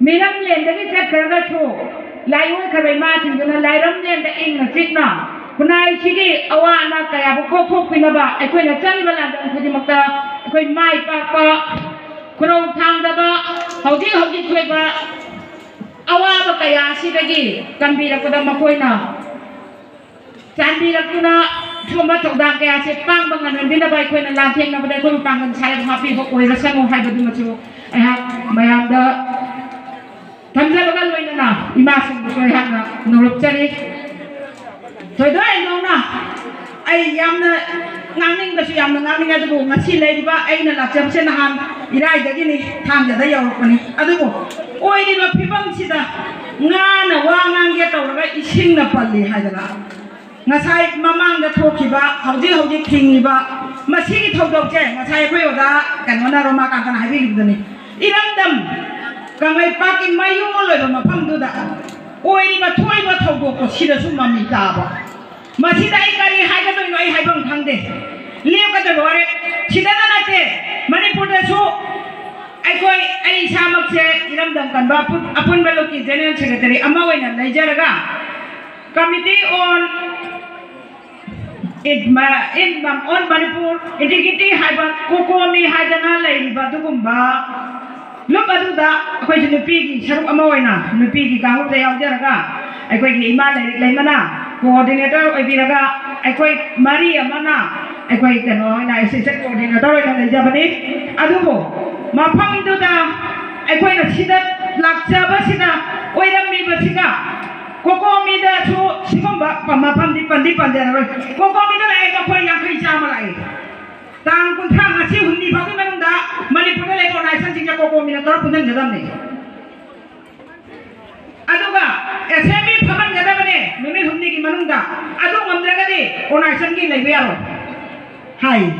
มีน้ำเลี้ยงได้ที่จะกระโดดโชว์ไล่ไว้ขบมาถึงจนไล่น้ำเลี้ยงได้เองนะจิตนะคุณนายชิคกี้เอาว่านักกายบุกพกพินาบะไอ้คนนั้นจันเวลาดังคุณจะมักตาไอ้คนไม่ปะปะคุณองทางดะบะเขาที่ช่วยบะเอาว่าบะกายชิคกี้กันบีรักดามาคุยนะจันบีรักนะช่วงมาตกดังกายเสปังบางงานเป็นอะไรคนนั้นลานเทียงนับได้คนปังกันใช้มาปีพกคุยแล้วฉันมองให้บดูมาชูไอ้ฮะไม่ฮะเด้อทำใจบ้างเลยนะอีมาสิบุกเลยฮะนะนูรุปใจดิถอยด้วยน้องนะไอ้ยามนะงานนิ่งก็ช่วยยามนะงานนิ่งก็ดูงัดชีเลยดีว่าไอ้นั่นหลักจำเส้นอาหารอีไรเด็กนี่ทำจะได้ยาวกว่านี้อะดูโอ้ยนี่แบบพี่บังชิดะงานนะว่างานเกี่ยวกับอะไรอีชิงนะปัลลีให้จ้ะงั้นใช่มามั่งจะทุกข์บ้าเขาจีทิ้งบ้ามาชี้ที่ทุกดอกแจ้งงั้นใช่เพื่อว่ากันวันนั้นเรามากันกันให้พี่ดูนี่อีรังดำกันไอ้ปากินไม่ยุ่งเลยมาพังดูด่าโอ้ยนี่มาช่วยมาทุกข์ก็ชี้ได้สุ่มมามีตาบ้ามาชี้ได้การีให้กันตัวน้อยให้บังทังเดเลี้ยวกันตัวอะไรชี้ได้นั่นเองมันนี่พูดได้สู้ไอ้คนไอ้ชามักเชอีรังดำกันบ้าพูดอเบลกิเจเนอเรชั่นกันเลยอามาไว้นั่นไนเจอร์กันCommittee on Manipur Integrity Haiba Kokomi Haidana Lay Batugumba Look at that question of Piggy, Sharu Amoina, Nupigi Gahu, they are Jaraga. I quite Imala Lemana, coordinator of Viraga, I quite Maria Mana, I quite I say coordinator in the Japanese Adubo, Mapang to the I quite a Sida, Laksabasida, Oida Mibasiga. Koko mida tu sikomba pamapam di pandera. Koko mida lai koko yang kiri sama lai. Tang pun tang nasi hundi bagi menunda. Manipur lai kau naisan jika koko mida terus punten jadam ni. Aduga, SME paman jadam ni. Mimi hundi ki menunda. Adu ngamdra ni. Kau naisan ki lai biar. Hai,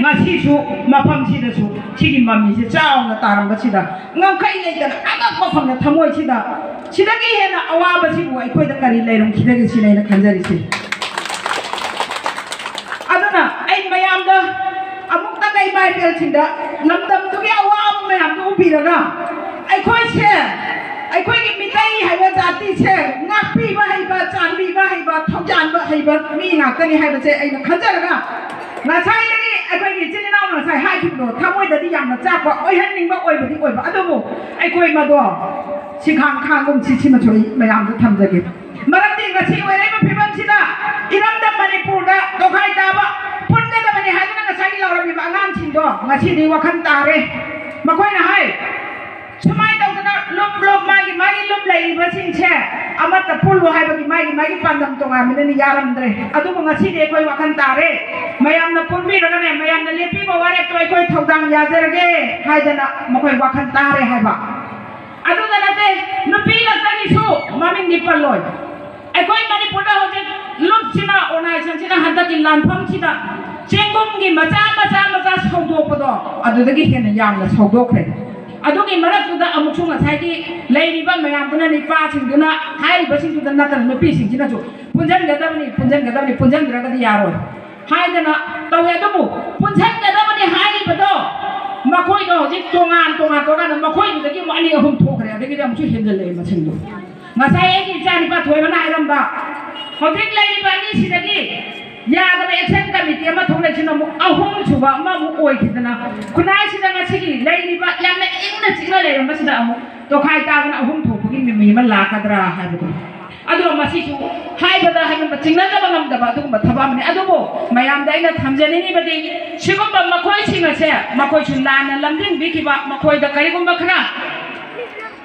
nasi su mapam sida su. Ciri mami si jauh na taram bersida. Ngam kai lai dan agak kau na thamoi sida. Sidagi hena awal basi buai kau dah kari lerong sidagi sini nak kanjari sih. Adana, ay mayam dah, amuk tak ay mai bel cinta, lamdam tu ke awal mayam tu ubi raga. Ay kau sih, ay kau ni mitai hai jati sih, ngapi bahai bah, canbi bahai bah, thojan bahai bah, mi nak ni hai sih ay nak kanjar raga. Nah saya ni, ay kau ni jadi nama nah saya hai cukup, thamoi tadi yang nak cakap, oi hening bah, oi budi oi bah, aduh bu, ay kau madu. Si khang gum si ma choi mayam tu tham jage maram ding ga si wai ma phibam sida iram da manipur da dokhai da ba punna da mani haina ga sai law mi ba ngam chin do nga si ni wa khan ta re ma khoi na hai samai da na lop ma gi lop lai ba sin che amat ta pul lo hai ba gi ma gi pandam to nga mi ni yaram dre adu ko nga si de koi wa khan ta re mayam na pun mi ra ne mayam na lepi ba wa re koi thodang ya jar ge hai da na ma khoi wa khan ta re hai ba Aduh nanti, nupi lagi su, mami nipal loy. Aku ini Manipur dah hoje, lup cina, onai cina hantar di lampam cina. Cengkum gi macam saudok pada. Aduh lagi kena yang lah saudok le. Aduh gi mana tu dah amuk sungai saya ki, lay ni ban mayam tu na nipa sing tu na, hai basing tu na tan nupi sing cina tu. Punjan gada ni, punjan berada di yaroy. Hai tu na, tahu ya tu bu, punjan gada ni hai betul.มาคุยกันจิตตัวงานนั้นมาคุยกันแต่กี่วันนี้ก็หุ่นทุกข์เลยแต่กี่เรื่องช่วยเห็นเลยมาเช่นเดียวมาใช้เองจานี่ป้าถวยมันได้ลำบากเขาทิ้งเลยวันนี้สิตะกี้ยาก็ไปเอ็กเซนกันมีเตรียมมาทุกเลยชินมุเอาหุ่นชูบะมามุโอยคิดนะคุณนายสิตังสิกี้เลยนี่ป้ายังไม่เองนะจิตเลยมาสิตามุตัวใครตามันเอาหุ่นทุกข์กินมีมันลากระดาให้ไปดูaduh masih tu, hai pada hai macam mana tu bangam dapat tu berthabam ni, aduh bo, mayam dah ini thamjan ini berarti, siapa bang makoi singa saya, makoi cundan, lamding bikiba, makoi dah kari kumba kena,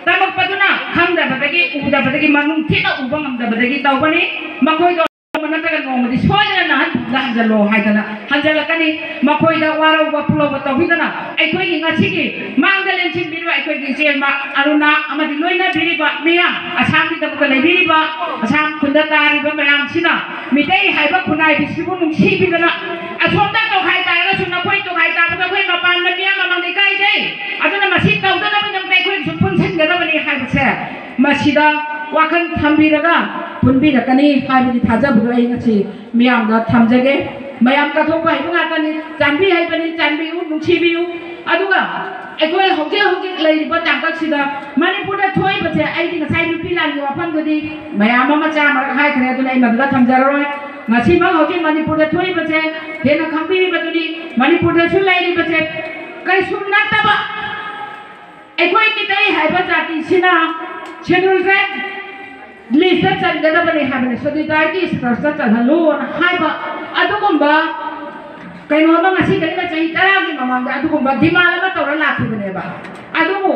tamak patuna, ham dah berarti, udah berarti manung kita ubang ham dah berarti tahu ni, makoi dah mana tak ngomong di sekolah na dah jalo hai kana, hanjala kani, makoi dah warau bapulau batau kita na, aku ini ngaji ki, manggalan cing biru aku ini cing mak aruna amat di luar na biri ba, miang, asam kita bukan lagi biri ba, asam kunda tari ba mayam sina, mitai hai ba kunai di sibu mungsi bi kana, asam tak tu hai tari la sunna koi tu hai tari tu koi mapan na miang mamang dikai jai, atau na masih tahu tu na punya kai koi supun sen kana bani hai besar, masih dah wakan thambiraga. Punbi dah kani hai budi thaja budu ay ngasi miam dah thamjage mayam kathok hai bunga kani janbi hai bani janbi u mungsi bi u aduga ekoi hoje lay ba tangkak sida Manipur dah ꯁꯦ ꯑꯩꯗꯤ ꯉꯁꯥꯏ ꯅꯨꯄꯤ ꯂꯥꯟꯒꯤ ꯋꯥꯐꯝꯗꯨꯗꯤ ꯃꯌꯥꯝ ꯑꯃ ꯆꯥꯝꯃꯔꯛ ꯍꯥꯏꯈ꯭ꯔꯦ ꯑꯗꯨꯅ ꯑꯩ ꯃꯗꯨꯗ ꯊꯝꯖꯔꯔꯣꯏ ꯉꯁꯤꯃꯛ ꯍꯧꯖꯤꯛ ꯃꯅꯤꯄꯨꯔꯗ ꯊꯣꯛꯏꯕꯁꯦ ꯍꯦꯟꯅ ꯈꯪꯕꯤꯔꯤꯕꯗꯨꯅꯤ ꯃꯅꯤꯄꯨꯔꯗꯁꯨ ꯂꯩꯔꯤꯕꯁꯦ ꯀꯩꯁꯨ ꯅꯠꯇꯕ ꯑꯩꯈꯣꯏ ꯃꯤꯇꯩ ꯍꯥꯏꯕ ꯖꯥꯇꯤꯁꯤꯅ ꯁꯦꯗꯨꯜ ꯇ꯭ꯔꯥꯏꯕ ꯂꯤꯁꯇ ꯆꯟꯒꯗꯕꯅꯤ ꯍꯥꯏꯕꯅꯤ ꯁꯣꯂꯤꯗꯥꯔꯤꯇꯤ ꯁ꯭ꯇꯦꯇꯁꯇ ꯆꯜꯍꯜꯂꯨꯅ ꯍꯥꯏꯕ ꯑꯗꯨꯒꯨꯝꯕ ꯀꯩꯅꯣꯝꯃ ꯉꯁꯤꯗꯒꯤꯅ ꯆꯍꯤ 10ꯒꯤ ꯃꯃꯥꯡꯗ ꯑꯗꯨꯒꯨꯝꯕ ꯗꯤꯃꯥꯟ ꯑꯃ ꯇꯧꯔ ꯂꯥꯛꯈꯤꯕꯅꯦꯕ ꯑꯗꯨꯕꯨ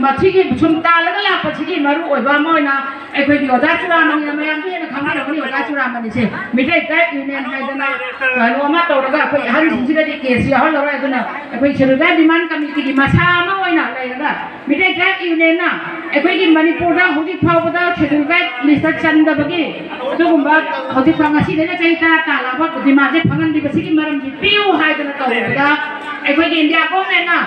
ꯃꯁꯤꯒꯤ ꯁꯨꯝ ꯇꯥꯜꯂꯒ ꯂꯥꯛꯄꯁꯤꯒꯤ ꯃꯔꯨ ꯑꯣꯏꯕ ꯑꯃ ꯑꯣꯏꯅ ꯑꯩꯈꯣꯏꯒꯤ ꯑꯣꯖꯥ ꯆꯨꯔꯥꯃꯅꯤꯅ ꯃꯌꯥꯝꯁꯨ ꯍꯦꯟꯅ ꯈꯪꯕꯤꯔꯝꯒꯅꯤ ꯑꯣꯖꯥ ꯆꯨꯔꯥꯃꯅꯤꯁꯦ ꯃꯤꯇꯩ ꯇ꯭ꯔꯥꯏꯕ ꯌꯨꯅꯤꯌꯟ ꯍꯥꯏꯗꯅ ꯀꯩꯅꯣ ꯑꯃ ꯇꯧꯔꯒ ꯑꯩꯈꯣꯏ ꯑꯍꯟꯁꯤꯡꯁꯤꯗꯗꯤ ꯀꯦꯁ ꯌꯥꯎꯍꯜꯂꯔꯣꯏ ꯑꯗꯨꯅ ꯑꯩꯈꯣꯏ ꯁꯦꯗꯨꯜ ꯇ꯭ꯔꯥꯏꯕ ꯗꯤꯃꯥꯟ ꯀꯃꯤꯇꯤꯒꯤ ꯃꯁꯥ ꯑꯃ ꯑꯣꯏꯅ ꯂꯩꯔꯒ ꯃꯤꯇꯩ ꯇ꯭ꯔꯥꯏꯕ ꯌꯨꯅꯤꯌꯟꯅ ꯑꯩꯈꯣꯏꯒꯤ ꯃꯅꯤꯄꯨꯔꯗ ꯍꯧꯖꯤꯛ ꯐꯥꯎꯕꯗ ꯁꯦꯗꯨꯜ ꯇ꯭ꯔꯥꯏꯕ ꯂꯤꯁꯇ ꯆꯟꯗꯕꯒꯤ ꯑꯗꯨꯒꯨꯝꯕ ꯍꯧꯖꯤꯛ ꯉꯁꯤꯗꯩꯅ ꯆꯍꯤ 10 ꯇꯥꯜꯂꯛꯑꯕ ꯗꯤꯃꯥꯟꯁꯦ ꯐꯪꯍꯟꯕꯤꯕꯁꯤꯒꯤ ꯃꯔꯝꯁꯤ ꯄꯤꯌꯨ ꯍꯥꯏꯗꯅ ꯇꯧꯕꯗ ꯑꯩꯈꯣꯏꯒꯤ ꯏꯟꯗꯤꯌꯥ ꯒꯣꯔꯃꯦꯟꯅ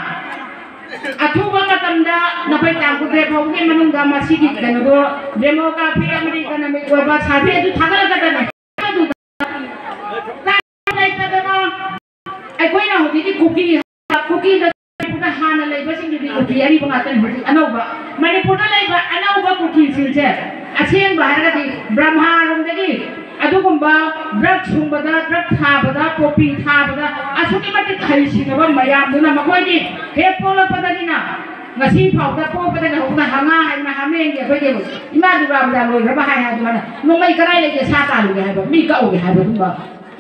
ꯑꯊꯨꯕ ꯃꯇꯝꯗ ꯅꯈꯣꯏ ꯇꯥꯡ 9 ꯐꯥꯎꯕꯒꯤ ꯃꯅꯨꯡꯗ ꯃꯁꯤꯒꯤ ꯀꯩꯅꯣꯗꯣ ꯗꯦꯃꯣꯒ꯭ꯔꯥꯐꯤ ꯑꯃꯗꯤ ꯏꯀꯣꯅꯣꯃꯤꯛ ꯑꯣꯏꯕ ꯁꯔꯚꯦ ꯑꯗꯨ ꯊꯥꯒꯠꯂꯛꯀꯗꯕꯅꯤ ꯑꯩꯈꯣꯏꯅ ꯍꯧꯖꯤꯛꯀꯤ ꯀꯨꯀꯤꯗ ꯍꯥꯟꯅ ꯂꯩꯕꯁꯤꯡꯗꯨꯗꯤ ꯀꯨꯀꯤ ꯑꯔꯤꯕ ꯉꯥꯛꯇꯅꯤ ꯍꯧꯖꯤꯛ ꯑꯅꯧꯕ ꯃꯅꯤꯄꯨꯔꯗ ꯂꯩꯕ ꯑꯅꯧꯕ ꯀꯨꯀꯤꯁꯤꯡꯁꯦ ꯑꯁꯦꯡꯕ ꯍꯥꯏꯔꯒꯗꯤ ꯕ꯭ꯔꯍ꯭ꯃꯥꯔꯣꯝꯗꯒꯤ ꯑꯗꯨꯒꯨꯝꯕ ꯗ꯭ꯔꯒ ꯁꯨꯡꯕꯗ ꯗ꯭ꯔꯒ ꯊꯥꯕꯗ ꯄꯣꯄꯤ ꯊꯥꯕꯗ ꯑꯁꯨꯛꯀꯤ ꯃꯇꯤꯛ ꯍꯩꯁꯤꯡꯉꯕ ꯃꯌꯥꯝꯗꯨꯅ ꯃꯈꯣꯏꯗꯤ ꯍꯦꯛ ꯄꯣꯛꯂꯛꯄꯗꯒꯤꯅ ꯉꯁꯤ ꯐꯥꯎꯗ ꯄꯣꯛꯄꯗꯒꯤ ꯍꯧꯅ ꯍꯪꯉꯥ ꯍꯥꯏꯅ ꯍꯥꯃꯦꯡꯒꯤ ꯑꯩꯈꯣꯏꯒꯤ ꯏꯃꯥ ꯗꯨꯔꯒꯥ ꯂꯣꯏꯈ꯭ꯔꯕ ꯍꯥꯏ ꯑꯗꯨꯃꯥꯏꯅ ꯅꯣꯡꯃꯩ ꯀꯗꯥꯏ ꯂꯩꯒꯦ ꯁꯥ ꯇꯥꯜꯂꯨꯒꯦ ꯍꯥꯏꯕ ꯃꯤ ꯀꯛꯎꯒꯦ ꯍꯥꯏꯕꯒꯨꯝꯕ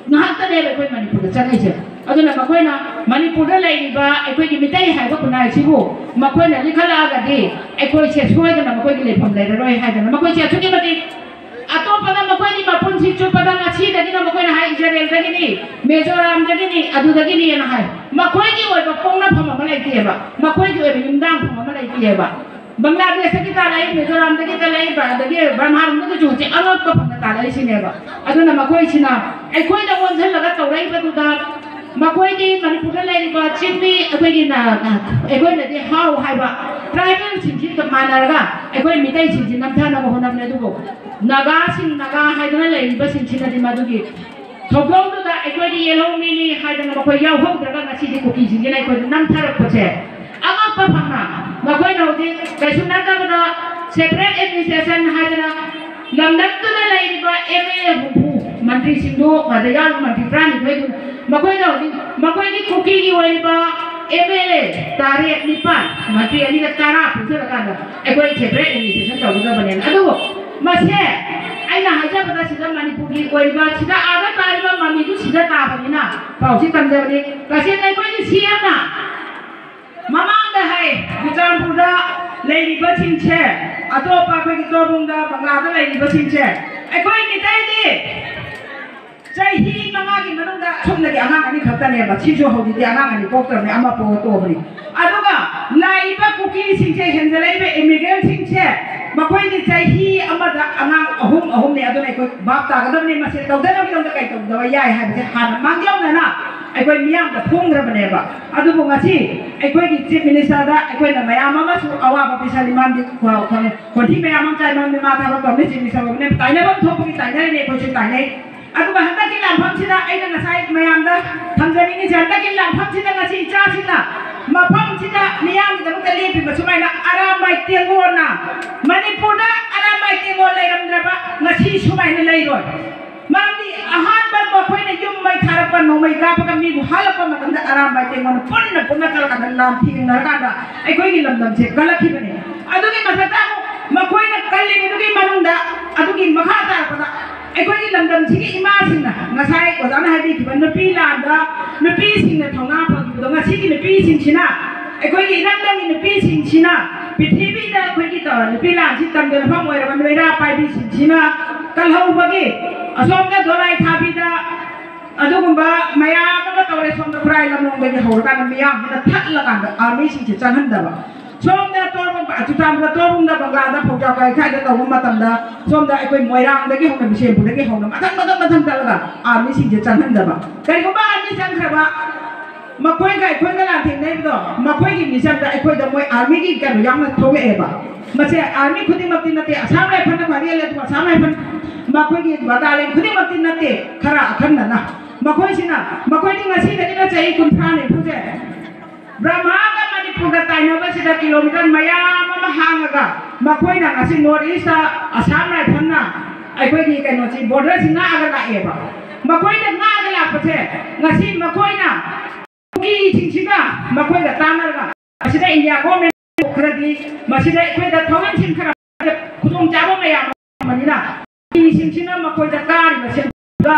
ꯉꯥꯏꯍꯥꯛꯇꯅꯦꯕ ꯑꯩꯈꯣꯏ ꯃꯅꯤꯄꯨꯔꯗ ꯆꯪꯉꯤꯁꯦ ꯑꯗꯨꯅ ꯃꯈꯣꯏꯅ ꯃꯅꯤꯄꯨꯔꯗ ꯂꯩꯔꯤꯕ ꯑꯩꯈꯣꯏꯒꯤ ꯃꯤꯇꯩ ꯍꯥꯏꯕ ꯈꯨꯟꯅꯥꯏꯁꯤꯕꯨ ꯃꯈꯣꯏꯅ ꯂꯤꯈꯠꯂꯛꯑꯒꯗꯤ ꯑꯩꯈꯣꯏꯁꯦ ꯁꯣꯏꯗꯅ ꯃꯈꯣꯏꯒꯤ ꯂꯩꯐꯝ ꯂꯩꯔꯔꯣꯏ ꯍꯥꯏꯗꯅ ꯃꯈꯣꯏꯁꯦ ꯑꯁꯨꯛꯀꯤ ꯃꯇꯤꯛ ꯑꯇꯣꯞꯄꯗ ꯃꯈꯣꯏꯒꯤ ꯃꯄꯨꯟꯁꯤ ꯆꯨꯞꯄꯗ ꯉꯁꯤꯗꯒꯤꯅ ꯃꯈꯣꯏꯅ ꯍꯥꯏ ꯏꯖꯔꯦꯜꯗꯒꯤꯅꯤ ꯃꯤꯖꯣꯔꯥꯝꯗꯒꯤꯅꯤ ꯑꯗꯨꯗꯒꯤꯅꯤꯅ ꯍꯥꯏ ꯃꯈꯣꯏꯒꯤ ꯑꯣꯏꯕ ꯄꯣꯛꯅꯐꯝ ꯑꯃ ꯂꯩꯇꯦꯕ ꯃꯈꯣꯏꯒꯤ ꯑꯣꯏꯕ ꯌꯨꯝꯗꯥꯡꯐꯝ ꯑꯃ ꯂꯩꯇꯦꯕ ꯕꯪꯒ꯭ꯂꯥꯗꯦꯁꯇꯒꯤ ꯇꯥꯜꯂꯛꯏ ꯃꯤꯖꯣꯔꯥꯝꯗꯒꯤ ꯇꯥꯜꯂꯛꯏ ꯑꯗꯒꯤ ꯕꯔꯃꯥꯔꯣꯝꯗꯒꯤꯁꯨ ꯍꯧꯖꯤꯛ ꯑꯉꯛꯄ ꯐꯪꯅ ꯇꯥꯜꯂꯛꯏꯁꯤꯅꯦꯕ ꯑꯗꯨꯅ ꯃꯈꯣꯏꯁꯤꯅ ꯑꯩꯈꯣꯏꯗ ꯑꯣꯟꯁꯤꯜꯂꯒ ꯇꯧꯔꯛꯏꯕꯗꯨꯗ ꯃꯈꯣꯏꯗꯤ ꯃꯅꯤꯄꯨꯔꯗ ꯂꯩꯔꯤꯕ ꯆꯤꯡꯃꯤ ꯑꯩꯈꯣꯏꯅꯗꯤ ꯍꯥꯎ ꯍꯥꯏꯕ ꯇ꯭ꯔꯥꯏꯕꯦꯜꯁꯤꯡꯁꯤꯒ ꯃꯥꯟꯅꯔꯒ ꯑꯩꯈꯣꯏ ꯃꯤꯇꯩꯁꯤꯡꯁꯤ ꯅꯝꯊꯅꯕ ꯍꯣꯠꯅꯕꯅꯦ ꯑꯗꯨꯕꯨ ꯅꯥꯒꯥ ꯍꯥꯏꯗꯅ ꯂꯩꯔꯤꯕꯁꯤꯡꯁꯤꯅꯗꯤ ꯃꯗꯨꯒꯤ ꯊꯧꯗꯣꯛꯇꯨꯗ ꯑꯩꯈꯣꯏꯗꯤ ꯌꯦꯜꯍꯧꯃꯤꯅꯤ ꯍꯥꯏꯗꯅ ꯃꯈꯣꯏ ꯌꯥꯎꯍꯧꯗ꯭ꯔꯒ ꯉꯁꯤꯗꯤ ꯀꯨꯀꯤꯁꯤꯡꯁꯤꯅ ꯑꯩꯈꯣꯏꯗ ꯅꯝꯊꯔꯛꯄꯁꯦ ꯑꯉꯛꯄ ꯐꯪꯅ ꯃꯈꯣꯏꯅ ꯍꯧꯖꯤꯛ ꯀꯩꯁꯨ ꯅꯠꯇꯕꯗ ꯁꯦꯄꯔꯦꯠ ꯑꯦꯗꯃꯤꯅꯤꯁꯇ꯭ꯔꯦꯁꯟ ꯍꯥꯏꯗꯅ ꯂꯝꯗꯝꯗꯨꯗ ꯂꯩꯔꯤꯕ MLA ꯍꯨꯝꯐꯨ ꯃꯟꯇ꯭ꯔꯤꯁꯤꯡꯗꯨ ꯑꯗ ꯌꯥꯎꯔꯤꯕ ꯃꯟꯇ꯭ꯔꯤ 12 ꯃꯈꯣꯏꯅ ꯍꯧꯖꯤꯛ ꯃꯈꯣꯏꯒꯤ ꯀꯨꯀꯤꯒꯤ ꯑꯣꯏꯔꯤꯕ MLA 9 ꯃꯟꯇ꯭ꯔꯤ 10 ꯄꯨꯟꯁꯤꯜꯂꯀꯥꯟꯗ ꯑꯩꯈꯣꯏ ꯁꯦꯄꯔꯦꯠ ꯑꯦꯗꯃꯤꯅꯤꯁꯇ꯭ꯔꯦꯁꯟ ꯇꯧꯒꯗꯕꯅꯦꯅ ꯑꯗꯨꯕꯨ ꯃꯁꯦ ꯑꯩꯅ ꯍꯥꯏꯖꯕꯗ ꯁꯤꯗ ꯃꯅꯤꯄꯨꯔꯒꯤ ꯑꯣꯏꯕ ꯁꯤꯗ ꯑꯥꯗ ꯇꯥꯔꯤꯕ ꯃꯃꯤꯗꯨ ꯁꯤꯗ ꯇꯥꯕꯅꯤꯅ ꯄꯥꯎꯁꯤ ꯇꯝꯖꯕꯅꯤ ꯇꯁꯦꯡꯅ ꯑꯩꯈꯣꯏꯒꯤ CMꯅ ꯃꯃꯥꯡꯗ ꯍꯥꯏ ꯕꯤꯆꯥꯔꯄꯨꯔꯗ ꯂꯩꯔꯤꯕꯁꯤꯡꯁꯦ ꯑꯇꯣꯞꯄ ꯑꯩꯈꯣꯏꯒꯤ ꯇꯣꯔꯕꯨꯡꯗ ꯕꯪꯒ꯭ꯂꯥꯗ ꯂꯩꯔꯤꯕꯁꯤꯡꯁꯦ ꯑꯩꯈꯣꯏ ꯃꯤꯇꯩꯗꯤ ꯆꯍꯤ 5ꯒꯤ ꯃꯅꯨꯡꯗ ꯁꯨꯝꯅꯒꯤ ꯑꯉꯥꯡ 2 ꯈꯛꯇꯅꯦꯕ ꯁꯤꯁꯨ ꯍꯧꯖꯤꯛꯇꯤ ꯑꯉꯥꯡ 2 ꯄꯣꯛꯇ꯭ꯔꯕꯅꯤ ꯑꯃ ꯄꯣꯛꯑ ꯇꯣꯛꯑꯕꯅꯤ ꯑꯗꯨꯒ ꯂꯥꯛꯏꯕ ꯀꯨꯀꯤꯁꯤꯡꯁꯦ ꯍꯦꯟꯖꯜꯂꯛꯏꯕ ꯏꯃꯤꯒ꯭ꯔꯦꯟꯁꯤꯡꯁꯦ ꯃꯈꯣꯏꯗꯤ ꯆꯍꯤ ꯑꯃꯗ ꯑꯉꯥꯡ 3 ꯑꯗꯨꯅ ꯑꯩꯈꯣꯏ ꯚꯥꯞ ꯇꯥꯒꯗꯕꯅꯤ ꯃꯁꯤ ꯇꯧꯗꯅꯕꯒꯤꯗꯃꯛꯇ ꯀꯩ ꯇꯧꯗꯕ ꯌꯥꯏ ꯍꯥꯏꯕꯁꯦ ꯍꯥꯟꯅ ꯃꯥꯡꯖꯧꯅꯅ ꯑꯩꯈꯣꯏ ꯃꯤꯌꯥꯝꯗ ꯐꯣꯡꯈ꯭ꯔꯕꯅꯦꯕ ꯑꯗꯨꯕꯨ ꯉꯁꯤ ꯑꯩꯈꯣꯏꯒꯤ ꯆꯤꯐ ꯃꯤꯅꯤꯁꯇꯔꯗ ꯑꯩꯈꯣꯏꯅ ꯃꯌꯥꯝ ꯑꯃꯁꯨ ꯑꯋꯥꯕ ꯄꯤꯁꯜꯂꯤ ꯃꯥꯟꯗꯤ ꯈꯣꯟꯊꯤ ꯃꯌꯥꯝ ꯑꯃ ꯆꯥꯏ ꯃꯔꯝꯗꯤ ꯃꯥ ꯊꯕꯛ ꯇꯧꯅꯤ ꯆꯤꯐ ꯃꯤꯅꯤꯁꯇꯔ ꯇꯥꯏꯅꯐꯝ ꯊꯣꯛꯄꯒꯤ ꯇꯥꯏꯅꯔꯤꯅꯤ ꯑꯩꯈꯣꯏꯁꯨ ꯇꯥꯏꯅꯩ ꯑꯗꯨꯒ ꯍꯟꯗꯛꯀꯤ ꯂꯥꯟꯐꯝꯁꯤꯗ ꯑꯩꯅ ꯉꯁꯥꯏ ꯃꯌꯥꯝꯗ ꯊꯝꯖꯅꯤꯡꯉꯤꯁꯦ ꯍꯟꯗꯛꯀꯤ ꯂꯥꯟꯐꯝꯁꯤꯗ ꯉꯁꯤ ꯏꯆꯥꯁꯤꯡꯅ ꯃꯐꯝꯁꯤꯗ ꯃꯤꯌꯥꯝꯒꯤꯗꯃꯛꯇ ꯂꯦꯞꯄꯤꯕ ꯁꯨꯃꯥꯏꯅ ꯑꯔꯥꯝꯕꯥꯏ ꯇꯦꯡꯒꯣꯜꯅ ꯃꯅꯤꯄꯨꯔꯗ ꯑꯔꯥꯝꯕꯥꯏ ꯇꯦꯡꯒꯣꯜ ꯂꯩꯔꯝꯗ꯭ꯔꯕ ꯉꯁꯤ ꯁꯨꯃꯥꯏꯅ ꯂꯩꯔꯣꯏ ꯃꯔꯝꯗꯤ ꯑꯍꯥꯟꯕ ꯃꯈꯣꯏꯅ ꯌꯨꯝ ꯃꯩ ꯊꯥꯔꯛꯄ ꯅꯣꯡꯃꯩ ꯀꯥꯞꯄꯒ ꯃꯤꯕꯨ ꯍꯜꯂꯛꯄ ꯃꯇꯝꯗ ꯑꯔꯥꯝꯕꯥꯏ ꯇꯦꯡꯒꯣꯜꯅ ꯄꯨꯟꯅ ꯆꯠꯂꯀꯥꯟꯗ ꯂꯥꯟꯊꯦꯡꯅꯔꯀꯥꯟꯗ ꯑꯩꯈꯣꯏꯒꯤ ꯂꯝꯗꯝꯁꯦ ꯀꯜꯂꯛꯈꯤꯕꯅꯤ ꯑꯗꯨꯒꯤ ꯃꯊꯛꯇ ꯑꯃꯨꯛ ꯃꯈꯣꯏꯅ ꯀꯜꯂꯤꯕꯗꯨꯒꯤ ꯃꯅꯨꯡꯗ ꯑꯗꯨꯒꯤ ꯃꯈꯥ ꯇꯥꯔꯛꯄꯗ ꯑꯩꯈꯣꯏꯒꯤ ꯂꯝꯗꯝꯁꯤꯒꯤ ꯏꯃꯥꯁꯤꯡꯅ ꯉꯁꯥꯏ ꯑꯣꯖꯥꯅ ꯍꯥꯏꯕꯤꯈꯤꯕ ꯅꯨꯄꯤ ꯂꯥꯟꯗ ꯅꯨꯄꯤꯁꯤꯡꯅ ꯊꯧꯅꯥ ꯐꯪꯈꯤꯕꯗꯣ ꯉꯁꯤꯒꯤ ꯅꯨꯄꯤꯁꯤꯡꯁꯤꯅ ꯑꯩꯈꯣꯏꯒꯤ ꯏꯔꯝꯗꯝꯒꯤ ꯅꯨꯄꯤꯁꯤꯡꯁꯤꯅ ꯄ꯭ꯔꯤꯊꯤꯕꯤꯗ ꯑꯩꯈꯣꯏꯒꯤ ꯅꯨꯄꯤ ꯂꯥꯟꯁꯤ ꯇꯝꯖꯅꯐꯝ ꯑꯣꯏꯔꯕ ꯃꯩꯔꯥ ꯄꯥꯏꯕꯤꯁꯤꯡꯁꯤꯅ ꯀꯜꯍꯧꯕꯒꯤ ꯑꯁꯣꯝꯗ ꯗꯣꯂꯥꯏ ꯊꯥꯕꯤꯗ ꯑꯗꯨꯒꯨꯝꯕ ꯃꯌꯥꯝ ꯑꯃ ꯇꯧꯔꯦ ꯁꯣꯝꯗ ꯈꯨꯔꯥꯏ ꯂꯝꯂꯣꯡꯗꯒꯤ ꯍꯧꯔꯀꯥꯟꯗ ꯃꯤꯌꯥꯝꯁꯤꯅ ꯊꯠꯂꯀꯥꯟꯗ ꯑꯥꯔꯃꯤꯁꯤꯡꯁꯦ ꯆꯪꯍꯟꯗꯕ ꯁꯣꯝꯗ ꯆꯨꯔꯆꯥꯟꯄꯨꯔ ꯇꯣꯔꯕꯨꯡꯗ ꯕꯪꯒ꯭ꯂꯥꯗ ꯐꯧꯖꯥꯎ ꯀꯥꯏꯈꯥꯏꯗ ꯇꯧꯕ ꯃꯇꯝꯗ ꯁꯣꯝꯗ ꯑꯩꯈꯣꯏ ꯃꯣꯏꯔꯥꯡꯗꯒꯤ ꯍꯧꯅ ꯕꯤꯁꯦꯝꯄꯨꯔꯗꯒꯤ ꯍꯧꯅ ꯃꯊꯪ ꯆꯠꯂꯒ ꯑꯥꯔꯃꯤꯁꯤꯡꯁꯦ ꯆꯪꯍꯟꯗꯕ ꯀꯔꯤꯒꯨꯝꯕ ꯑꯥꯔꯃꯤ ꯆꯪꯈ꯭ꯔꯕ ꯃꯈꯣꯏꯒ ꯑꯩꯈꯣꯏꯒ ꯂꯥꯟꯊꯦꯡꯅꯩꯕꯗꯣ ꯃꯈꯣꯏꯒꯤ ꯃꯤꯆꯝꯗ ꯑꯩꯈꯣꯏꯗ ꯃꯣꯏ ꯑꯥꯔꯃꯤꯒꯤ ꯀꯩꯅꯣ ꯌꯥꯝꯅ ꯊꯣꯛꯂꯛꯑꯦꯕ ꯃꯁꯦ ꯑꯥꯔꯃꯤ ꯈꯨꯗꯤꯡꯃꯛꯇꯤ ꯅꯠꯇꯦ ꯑꯁꯥꯝ ꯔꯥꯏꯐꯜꯅ ꯈ꯭ꯋꯥꯏꯗꯒꯤ ꯍꯦꯜꯂꯦ ꯑꯗꯨꯒ ꯑꯁꯥꯝ ꯔꯥꯏꯐꯜ ꯃꯈꯣꯏꯒꯤ ꯕꯇꯥꯂꯤꯌꯟ ꯈꯨꯗꯤꯡꯃꯛꯇꯤ ꯅꯠꯇꯦ ꯈꯔ ꯑꯈꯟꯅꯅ ꯃꯈꯣꯏꯁꯤꯅ ꯃꯈꯣꯏꯗꯤ ꯉꯁꯤꯗꯒꯤꯅ ꯆꯍꯤ 30 ꯕ꯭ꯔꯍ꯭ꯃꯥꯒ ꯃꯅꯤꯄꯨꯔꯒ ꯇꯥꯏꯅꯕꯁꯤꯗ ꯀꯤꯂꯣꯃꯤꯇꯔ ꯃꯌꯥꯝ ꯑꯃ ꯍꯥꯡꯉꯒ ꯂꯥꯛꯑꯒ ꯃꯈꯣꯏꯅ ꯉꯁꯤ ꯅꯣꯔꯠ ꯏꯁꯇ ꯑꯁꯥꯝ ꯔꯥꯏꯐꯜꯅ ꯑꯩꯈꯣꯏꯒꯤ ꯀꯩꯅꯣꯁꯤ ꯕꯣꯔꯗꯔꯁꯤ ꯉꯥꯛꯑꯒ ꯂꯥꯛꯑꯦꯕ ꯃꯈꯣꯏꯅ ꯉꯥꯛꯑꯒ ꯂꯥꯛꯄꯁꯦ ꯉꯁꯤ ꯃꯈꯣꯏꯅ ꯀꯨꯀꯤꯁꯤꯡꯁꯤꯒ ꯃꯈꯣꯏꯒ ꯇꯥꯟꯅꯔꯒ ꯃꯁꯤꯗ ꯏꯟꯗꯤꯌꯥ ꯒꯣꯔꯃꯦꯟ ꯈꯔꯗꯤ ꯃꯁꯤꯗ ꯑꯩꯈꯣꯏꯗ ꯊꯧꯔꯝꯁꯤꯡ ꯈꯔ ꯈꯨꯗꯣꯡꯆꯥꯕ ꯃꯌꯥꯝ ꯑꯃꯅꯤꯅ ꯀꯨꯀꯤꯁꯤꯡꯁꯤꯅ ꯃꯈꯣꯏꯗ ꯀꯥꯔꯤꯕ ꯁꯦꯜꯒ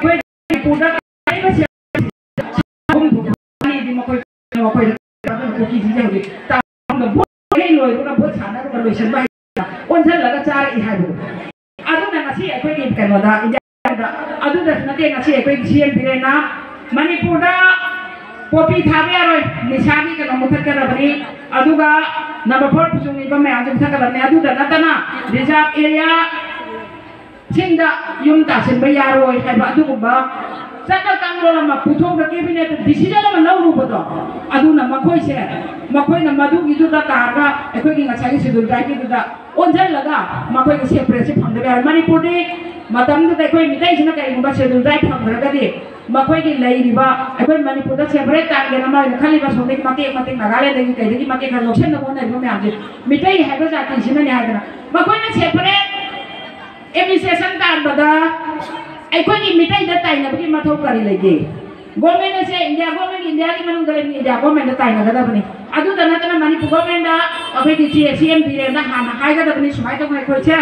ꯑꯩꯈꯣꯏ ꯃꯅꯤꯄꯨꯔꯗ ꯀꯥꯔꯤꯕ ꯁꯦꯜ ꯃꯈꯣꯏꯗ ꯀꯨꯀꯤꯁꯤꯡꯁꯦ ꯍꯧꯖꯤꯛ ꯂꯣꯏꯔꯒ ꯚꯣꯠ ꯁꯥꯟꯅꯔꯒ ꯂꯣꯏꯁꯤꯟꯕ ꯑꯣꯟꯁꯤꯜꯂꯒ ꯆꯥꯔꯛꯏ ꯍꯥꯏꯕꯗꯣ ꯑꯗꯨꯅ ꯉꯁꯤ ꯑꯩꯈꯣꯏꯒꯤ ꯀꯩꯅꯣꯗ ꯏꯟꯗꯤꯌꯥꯗ ꯑꯗꯨꯗꯁꯨ ꯅꯠꯇꯦ ꯉꯁꯤ ꯑꯩꯈꯣꯏꯒꯤ ꯁꯤ ꯑꯦꯝ ꯕꯤꯔꯦꯟꯅ ꯃꯅꯤꯄꯨꯔꯗ ꯄꯣꯄꯤ ꯊꯥꯕ ꯌꯥꯔꯣꯏ ꯅꯤꯁꯥꯒꯤ ꯀꯩꯅꯣ ꯃꯨꯊꯠꯀꯗꯕꯅꯤ ꯑꯗꯨꯒ ꯅꯝꯕꯔ 4 ꯄꯨꯁꯨꯡꯏꯕ ꯃꯌꯥꯝꯁꯨ ꯃꯨꯊꯠꯀꯗꯕꯅꯤ ꯑꯗꯨꯗ ꯅꯠꯇꯅ ꯔꯤꯖꯥꯔꯚ ꯑꯦꯔꯤꯌꯥ ꯁꯤꯡꯗ ꯌꯨꯝ ꯇꯥꯁꯤꯟꯕ ꯌꯥꯔꯣꯏ ꯍꯥꯏꯕ ꯑꯗꯨꯒꯨꯝꯕ ꯆꯠꯅ ꯀꯥꯡꯂꯣꯟ ꯑꯃ ꯄꯨꯊꯣꯛꯄ ꯀꯦꯕꯤꯅꯦꯠꯇ ꯗꯤꯁꯤꯖꯟ ꯑꯃ ꯂꯧꯔꯨꯕꯗꯣ ꯑꯗꯨꯅ ꯃꯈꯣꯏꯅ ꯃꯗꯨꯒꯤꯗꯨꯗ ꯇꯥꯔꯒ ꯑꯩꯈꯣꯏꯒꯤ ꯉꯁꯥꯏꯒꯤ ꯁꯦꯗꯨꯜ ꯇ꯭ꯔꯥꯏꯕꯀꯤꯗꯨꯗ ꯑꯣꯟꯁꯤꯜꯂꯒ ꯃꯈꯣꯏꯒꯤ ꯁꯦꯄꯔꯦꯠꯁꯤ ꯐꯪꯗꯕ ꯌꯥꯔꯣꯏ ꯃꯅꯤꯄꯨꯔꯗꯤ ꯃꯇꯝꯗꯨꯗ ꯑꯩꯈꯣꯏ ꯃꯤꯇꯩꯁꯤꯅ ꯀꯔꯤꯒꯨꯝꯕ ꯁꯦꯗꯨꯜ ꯇ꯭ꯔꯥꯏꯕ ꯐꯪꯗ꯭ꯔꯒꯗꯤ ꯃꯈꯣꯏꯒꯤ ꯂꯩꯔꯤꯕ ꯑꯩꯈꯣꯏ ꯃꯅꯤꯄꯨꯔꯗ ꯁꯦꯄꯔꯦꯠ ꯇꯥꯒꯦꯅ ꯃꯣꯏꯅ ꯈꯜꯂꯤꯕ ꯁꯣꯝꯗꯒꯤ ꯃꯇꯦꯛ ꯅꯥꯒꯥꯂꯦꯟꯗꯒꯤ ꯀꯩꯗꯒꯤ ꯃꯇꯦꯛ ꯈꯔ ꯂꯧꯁꯤꯟꯅꯕ ꯍꯣꯠꯅꯔꯤꯕ ꯃꯌꯥꯝꯁꯦ ꯃꯤꯇꯩ ꯍꯥꯏꯕ ꯖꯥꯇꯤꯁꯤꯅꯅꯦ ꯍꯥꯏꯗꯅ ꯃꯈꯣꯏꯅ ꯁꯦꯄꯔꯦꯠ ꯑꯦꯗꯃꯤꯅꯤꯁꯇ꯭ꯔꯦꯁꯟ ꯇꯥꯟꯕꯗ ꯑꯩꯈꯣꯏꯒꯤ ꯃꯤꯇꯩꯗ ꯇꯥꯏꯅꯕꯒꯤ ꯃꯊꯧ ꯀꯔꯤ ꯂꯩꯒꯦ ꯒꯣꯔꯃꯦꯟ ꯑꯁꯦ ꯏꯟꯗꯤꯌꯥ ꯒꯣꯔꯃꯦꯟ ꯏꯟꯗꯤꯌꯥꯒꯤ ꯃꯅꯨꯡꯗ ꯂꯩꯕ ꯏꯟꯗꯤꯌꯥ ꯒꯣꯔꯃꯦꯟꯗ ꯇꯥꯏꯅꯒꯗꯕꯅꯤ ꯑꯗꯨꯗ ꯅꯠꯇꯅ ꯃꯅꯤꯄꯨꯔ ꯒꯣꯔꯃꯦꯟꯗ ꯑꯩꯈꯣꯏꯒꯤ ꯁꯤ ꯑꯦꯝ ꯕꯤꯔꯦꯟꯗ ꯍꯥꯟꯅ ꯍꯥꯏꯒꯗꯕꯅꯤ ꯁꯨꯃꯥꯏꯅ ꯇꯧꯅ ꯑꯩꯈꯣꯏꯁꯦ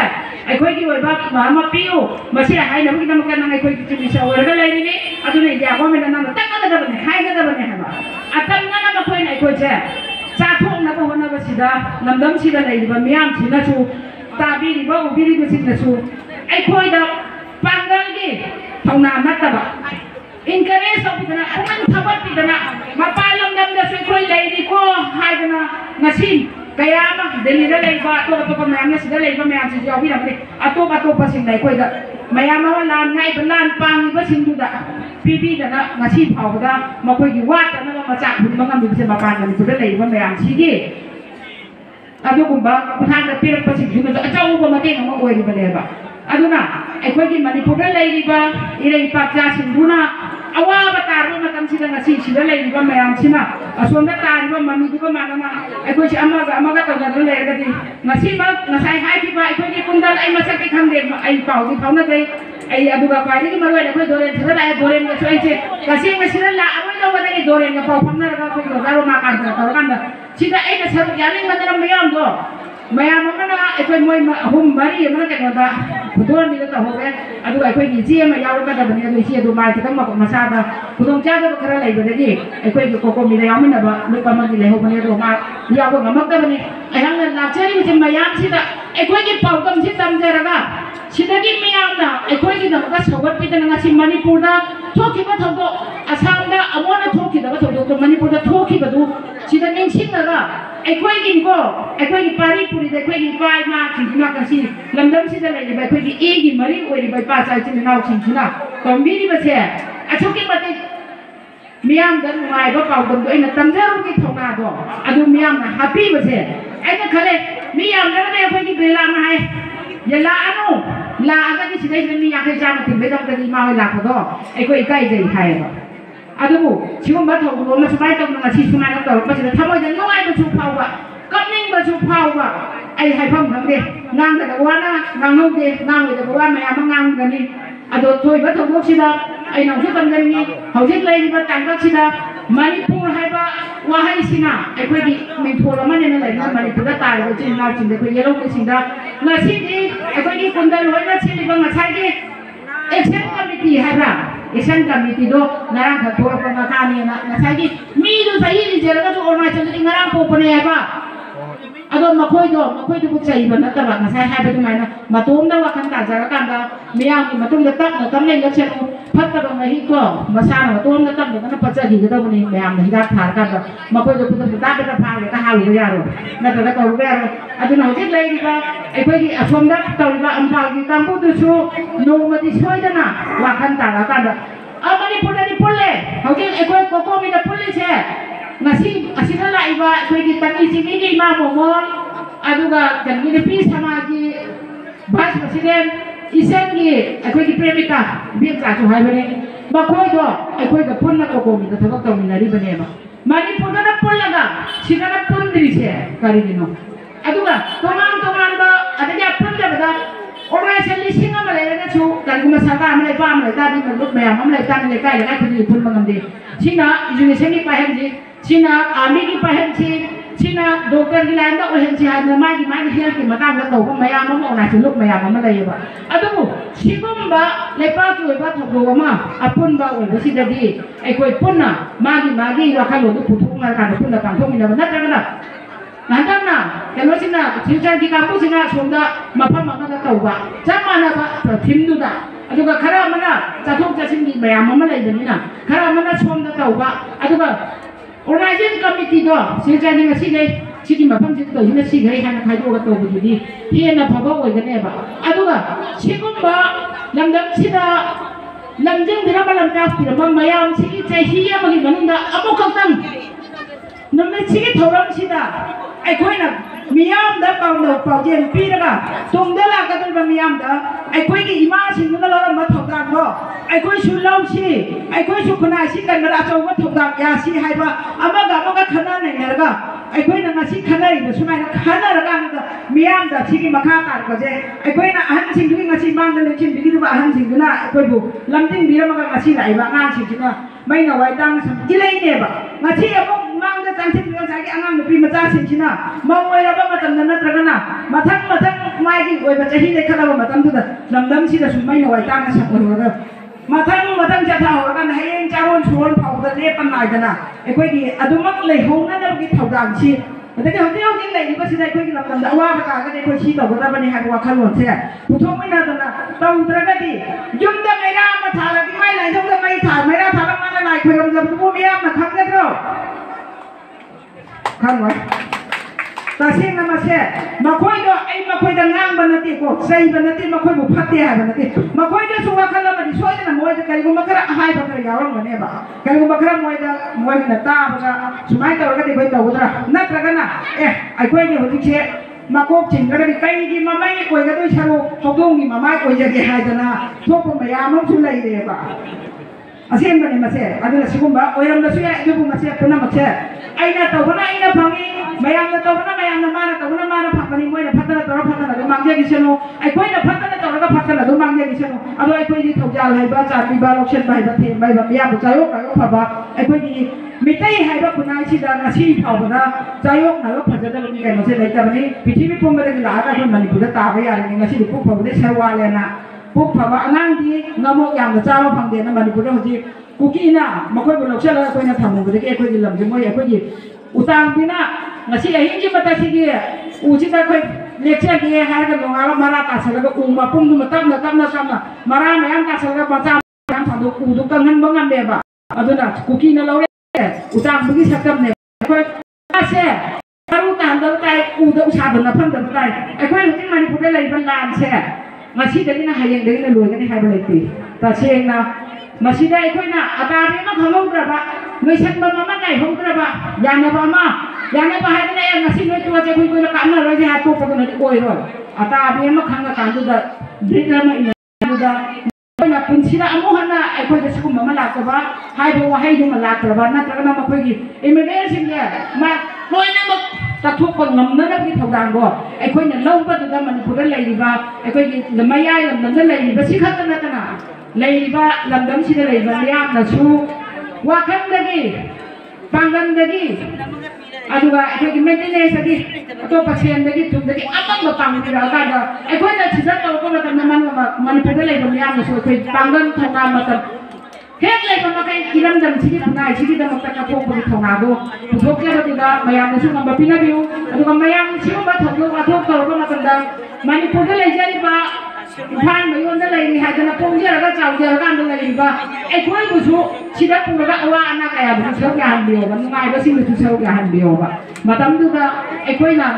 ꯑꯩꯈꯣꯏꯒꯤ ꯑꯣꯏꯕ ꯑꯃ ꯄꯤꯌꯨ ꯃꯁꯤ ꯍꯥꯏꯅꯕꯒꯤꯗꯃꯛꯇ ꯅꯪ ꯑꯩꯈꯣꯏꯒꯤ ꯆꯤꯐ ꯃꯤꯅꯤꯁꯇꯔ ꯑꯣꯏꯔꯒ ꯂꯩꯔꯤꯅꯤ ꯑꯗꯨꯅ ꯏꯟꯗꯤꯌꯥ ꯒꯣꯔꯃꯦꯟꯗ ꯅꯪꯅ ꯇꯛꯀꯗꯕꯅꯤ ꯍꯥꯏꯒꯗꯕꯅꯤ ꯍꯥꯏꯕ ꯑꯇꯝꯅꯅ ꯃꯈꯣꯏꯅ ꯑꯩꯈꯣꯏꯁꯦ ꯆꯥꯊꯣꯛꯅꯕ ꯍꯣꯠꯅꯕꯁꯤꯗ ꯂꯝꯗꯝꯁꯤꯗ ꯂꯩꯔꯤꯕ ꯃꯤꯌꯥꯝꯁꯤꯅꯁꯨ ꯇꯥꯕꯤꯔꯤꯕ ꯎꯕꯤꯔꯤꯕꯁꯤꯡꯅꯁꯨ ꯑꯩꯈꯣꯏꯗ ꯄꯥꯡꯒꯜꯒꯤ ꯊꯧꯅꯥ ꯅꯠꯇꯕ इनकरेज तौदना पुनः थबत्पीदना मपान लमदमदसु अखोय लेरिको हाइदना ngasi kaya ama Delhi da leiba atop mayamna sida leiba mayam si yawi ramne atop sing lai khoi da mayam ama lan ngai ban pang ba sing du da pibi da na ngasi phawda makhoi gi wat na macha hun ma ngam bi mapan ga ni da leiba mayam si gi adu gumba kuthan da pirak pa sing du da achau ba mate ma oi ri ba leba aduna akhoi gi manipur da leiba irei pakja singuna awaba tarba matam sida ngasi sida leiba mayam sina asonda tarba mami du ba manana akhoi si amaga tawda lerga di ngasi ma ngasai hai ki ba akhoi gi kundal ai masak ki khangde ai pau gi phawna dei ai aduga kwari gi maroi akhoi doren thada lai doren ga choi che ngasi la amoi lo wada gi doren ga pau phamna ga akhoi ga ro ma kan ta kan da sida ai ga sabu yani mandara mayam do mayam amana akhoi moi hum mari amana ka da khudon mi da hoge aduga akhoi gi ji ma yaw ka da bani adu si adu ma ti kam ma masa da khudong cha da khara lai ba gi akhoi gi ko mi da yaw mi na ba lu pa ma gi le ho bani ro ma yaw ga ma da bani ayang na la chari mi mayam sida akhoi gi pau kam si tam jara ga sidagi miyam na akhoi gi da ka sogat pi da ngasi manipur da thoki ba thodo asam da amona thoki da ba thodo to manipur da thoki ba du sida ning sing na ga akhoi gi ko akhoi gi pari puri da akhoi gi pai ma chi na ka si lamdam si da lai ba akhoi gi e gi mari oi ri ba pa cha chi na chi na to mi ri ba se achoki ba te miyam da ngai ba pau dum do ina tamjaru gi thona do adu miyam na happy ba se ai na khale miyam da ne akhoi gi bela na hai yala anu la aga gi sidai mi ya ke jam ti be dam da gi ma la ko do akhoi kai dei hai ba adu chium ba thong lo ma subai tong na chi sumai na to ba si thamoi da ngai ba chu phau ba kapning ba chu phau ba ai hai pham tham de ngang da wa na ngang no de ngang de wa ma ya ma ngang ga ni adu thoi ba thong lo si da ai nang su tam ga ni hau jik lai ba tang ba si da manipur hai ba wa hai sina akhoi gi mai thol ma ne na lai na manipur da tar ba chin na chin de ko yelo ko sing da na si di akhoi gi kundal hoi na chi ba ngasai gi action committee hai ba action committee do narang ka thor pa ma ka ni na ngasai gi mi do sai ri je ga do orma chang gi ngarang po pa ne ba ado makhoi do bu chai ba na ta ba ngasai hai ba du mai na matum da wa kan ta ja kan da miyam gi matum da tak na tam le la chen phat ta ba ngai ko masa na matum da tam da na pa cha gi ga da ni miyam da hidak thar kan da makhoi do puta da ba pha le ka ha lu ya ro na ta da ko ru ya ro adu na hojik lai ba ai khoi gi asom da taw ba am pha gi kam bu du chu no ma di soi da na wa kan ta la kan da amani puda ni pulle hojik ai khoi ko ko mi da pulle che ngasi asina lai ba khoi gi tani ji mi gi ma mo mo aduga kan gi pi sama gi vice president isen gi akhoi gi premika bi ka chu hai bane makhoi do akhoi ga punna ko mi da thak taw mi nari bane ba manipur da pulla ga sina na pundri che kari dino aduga toman ba adanya phunda bada organization listing ama le na chu kan kuma saka ama le pa ama le ta di man lut mayam ama le ta le kai le kai khudi phun mangam de sina education ni pa hen ji sina army ki pa hen ji sina doctor ki line da o hen ji ha na ma ki health ki matang da to ko mayam ama ona chu lut mayam ama le ba adugu sigum ba le pa ki ba thobo ama apun ba o ba si da di ai koi punna magi wa khalo du phutu ngal kan punna kan thong ni na na na nanti kalau sina cerita di kampus sina sudah mapa tau ba, zaman apa tim tu dah, aduh kerana mana jatuh jatuh ni bayar mama lagi ni na, kerana mana sudah tau ba, aduh organization committee tu, cerita ni ngasih gay, sini mapa cerita tu ngasih gay hanya kaya dua tau begini, dia nak apa buat ni ba, aduh siapa ba, lamdam sina lamjeng bila malam tak bila mayam sini cahaya bagi mana apa kau tang. Nampak sikit orang sida, aku nak miam dah pau jen pi dah, tunggu lah kata miam dah, aku ini imam sih mana orang mat thokang lo, aku sulam sih, aku sukuna sih kan merasa mat thokang ya sih hai ba, ama khana ni nerga, aku ini nasi khana ini sunai khana raga ni miam dah sih makha tar kerja, aku ini ahan sih tu nasi bang dan lecin begitu ba ahan sih tu na, aku bu, lamting bila maka nasi lah iba ngan sih tu na, main awal tang gilai ni ba, nasi apa mang dah cantik dengan saya angang lebih macam sini mau apa macam mana terkena matang mai ki oi baca hi dekha la macam tu dah lamdam sih dah sumai nawai tang sa ko ro matang jatha ho kan hai charon churon phau da le pan nai da na ekoi ki adumak lei hong na da ki thaudang sihแต่เดี๋ยวที่ไหนนี่ก็สิได้คุยกันลำดับว่าประกาศก็ได้คุยชี้ต่อกันวันนี้ให้ว่าขั้นหลวงเสียผู้ทงไม่น่าจะนะต้องตระหนักดียุ่งแต่ไม่ได้มาถ่ายที่ไม่ไหลทุ่งแต่ไม่ถ่ายไม่ได้ถ่ายมาไหนคุยกันจะพูดไม่ยากนะขั้นกันเราขั้นไว้แต่เสียงนั้นมาเสียมาคุยด้วยไอ้มาคุยดังงานบันทึกก็ใส่บันทึกมาคุยบุพเพให้บันทึกมาคุยด้วยสุวรรณขั้นละมันช่วยนะมวยจะกันกูมาคราให้บันทึกยาวมันเนี่ยบ่กันกูมาครามวยนี่ตาบันสมัยก่อนก็ได้ไปต่อกันนะนักกันนะไอ้คุยเนี่ยหัวที่เชี่ยมาโคบจิงก็ได้ไปกี่มาไม่คุยกันด้วยชาลูเขาต้องกี่มาไม่คุยจะกี่ให้จะนะทุกคนพยายามมุ่งสู่เลยเดียบ่asin bani masih, ada nasi kumba, orang nasi ya itu pun masih pernah masih. Aina tahu mana aina pangi, mayang tahu mana tahu mana pakani mui na patana tu mangja di sana. Aku ina patana tu mangja di sana. Aduh aku ini tahu jalan hai baca di balok sen hai baca hai baca biar berjayuk kayu apa. Aku ini mitai hai baca punai si dah nasi tahu mana jayuk nalu pajadah lagi kan masih lagi tapi ni piti pun mereka dah ada pun mani pun dah tahu ya ni nasi di pun pun dah sewa lena. ปุ๊บภาวะงานที่งามอย่างกระเจ้าพังเดียนนั่นมันพูดว่าที่กูกินน่ะมาคุยบนโลกเชื่อแล้วคุยน่ะทำมันก็ได้แค่คุยลำจึงไม่อยากคุยอุตส่าห์พี่น่ะงั้นสิไอ้หิ้งที่มาตัดสินดีอุจิตาคุยเลี้ยงเชื่อดีหายกันลงแล้วมาราตัดสินแล้วก็อุ้มมาปุ่มดูมาตั้มมาราไม่ยังตัดสินแล้วมาจ้ายังทำดูกูดูกังหันบ้างงั้นเดียบอ่ะเอาดูน่ะกูกินน่ะเราเนี่ยอุตส่าห์begini sakamเนี่ยคุยasyik baru tahan baru tahan udah usaha benar pun benar tahan aku yang mungkin mana pun lagi belan saya masih dari na hayang dari na luar kan hai berarti tapi yang na masih dari aku na apa mah kalau berapa misal mama naik hong berapa yang apa hai na yang masih nuai tua jadi aku nak kamar lagi hatu pun nanti koi roh apa mah khanga kan tu dah beri lama ini tu dah na punsira amuhan na aku dah suku mama lak terba hai bawa hai tu malak terba na terkena mak pergi emergency dia mak nuai nama takทุกคนนำนั่นที่ทำงานบ่ไอ้คนเนี่ยเล่าว่าตัวมันพูดอะไรดีบ้าไอ้คนเนี่ยลำไม่ย้ายลำนั้นอะไรดีบ้าสิขัดกันนะนะเลยดีบ้าลำนั้นสิอะไรบ้าเนี่ยนะชูว่ากันได้กี่ฟังกันได้กี่อาดูว่าไอ้คนไม่ได้เลยสักทีตัวพัชยันได้กี่ทุกได้กี่อะไรมาฟังที่เราได้ไอ้คนเนี่ยสิ่งที่เราคนเราทำมันพูดอะไรบ้าเนี่ยนะชูไอ้ฟังกันทำงานมาตั้งเฮ้ยเลยมันมาเป็นกิรันดันสิ่งที่ทำได้สิ่งที่ทำมาตั้งแต่พวกคนทำงานดูทุกอย่างที่เราไม่ยอมสู้กับแบบนี้บิวดูกับไม่ยอมสู้กับทุกอย่างทุกตัวเรามาตั้งแต่มันพูดอะไรjadi pakผ่านมาอยู่นั่นเลยนี่หายจะนับพงเยอะแล้วก็เจ้าเจอกันนั่นเลยpakไอ้คุยกูสู้ชีวิตกูก็ว่าอันนั้นแกบุษเช่ากันเดียวมันง่ายก็สิ่งที่เช่ากันเดียวpakมาทำดูกับไอ้คุยน่ะ